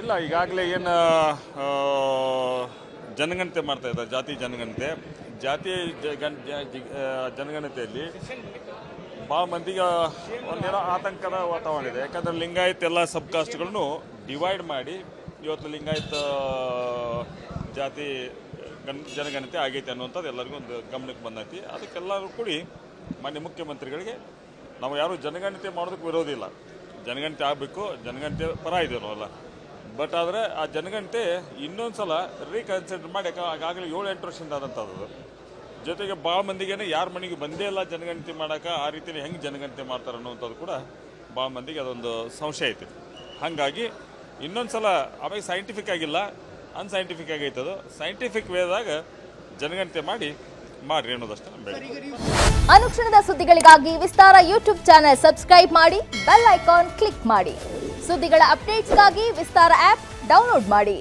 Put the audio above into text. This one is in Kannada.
ಇಲ್ಲ, ಈಗಾಗಲೇ ಏನು ಜನಗಣತಿ ಮಾಡ್ತಾ ಇದ್ದಾರೆ, ಜಾತಿ ಜನಗಣತಿ. ಜಾತಿ ಜನಗಣತಿಯಲ್ಲಿ ಭಾಳ ಮಂದಿಗೆ ಒಂದೇನೋ ಆತಂಕದ ವಾತಾವರಣ ಇದೆ. ಯಾಕಂದರೆ ಲಿಂಗಾಯತ್ ಎಲ್ಲ ಸಬ್ ಕಾಸ್ಟ್ಗಳನ್ನು ಡಿವೈಡ್ ಮಾಡಿ ಇವತ್ತು ಲಿಂಗಾಯತ್ ಜಾತಿ ಜನಗಣತಿ ಆಗೈತೆ ಅನ್ನುವಂಥದ್ದು ಎಲ್ಲರಿಗೂ ಒಂದು ಗಮನಕ್ಕೆ ಬಂದೈತಿ. ಅದಕ್ಕೆಲ್ಲರೂ ಕೂಡಿ ಮಾನ್ಯ ಮುಖ್ಯಮಂತ್ರಿಗಳಿಗೆ ನಾವು ಯಾರೂ ಜನಗಣತಿ ಮಾಡೋದಕ್ಕೆ ವಿರೋಧಿಲ್ಲ, ಜನಗಣತಿ ಆಗಬೇಕು, ಜನಗಣತಿ ಪರ ಇದ್ದೇವೆ ಅಲ್ಲ. ಬಟ್ ಆದರೆ ಆ ಜನಗಣತಿ ಇನ್ನೊಂದು ಸಲ ರೀಕನ್ಸಿಡರ್ ಮಾಡಿ, ಆಗಾಗಲೇ 7-8 ವರ್ಷದಿಂದ ಆದಂಥದ್ದು. ಜೊತೆಗೆ ಭಾಳ ಮಂದಿಗೇನೆ ಯಾರ ಮನೆಗೆ ಬಂದೇ ಇಲ್ಲ ಜನಗಣತಿ ಮಾಡೋಕೆ, ಆ ರೀತಿಯಲ್ಲಿ ಹೆಂಗೆ ಜನಗಣತಿ ಮಾಡ್ತಾರೆ ಅನ್ನುವಂಥದ್ದು ಕೂಡ ಭಾಳ ಮಂದಿಗೆ ಅದೊಂದು ಸಂಶಯ ಐತಿ. ಹಾಗಾಗಿ ಇನ್ನೊಂದು ಸಲ ಅವಾಗ ಸೈಂಟಿಫಿಕ್ ಆಗಿಲ್ಲ, ಅನ್ಸೈಂಟಿಫಿಕ್ ಆಗೈತದು. ಸೈಂಟಿಫಿಕ್ ವೇದಾಗ ಜನಗಣತಿ ಮಾಡ್ರಿ ಅನ್ನೋದಷ್ಟೇ ಬೇಡ. ಅನುಕ್ಷಣದ ಸುದ್ದಿಗಳಿಗಾಗಿ ವಿಸ್ತಾರ ಯೂಟ್ಯೂಬ್ ಚಾನೆಲ್ ಸಬ್ಸ್ಕ್ರೈಬ್ ಮಾಡಿ, ಬೆಲ್ ಐಕಾನ್ ಕ್ಲಿಕ್ ಮಾಡಿ. ಸುದ್ದಿಗಳ ಅಪ್ಡೇಟ್ಸ್ಗಾಗಿ ವಿಸ್ತಾರ ಆಪ್ ಡೌನ್ಲೋಡ್ ಮಾಡಿ.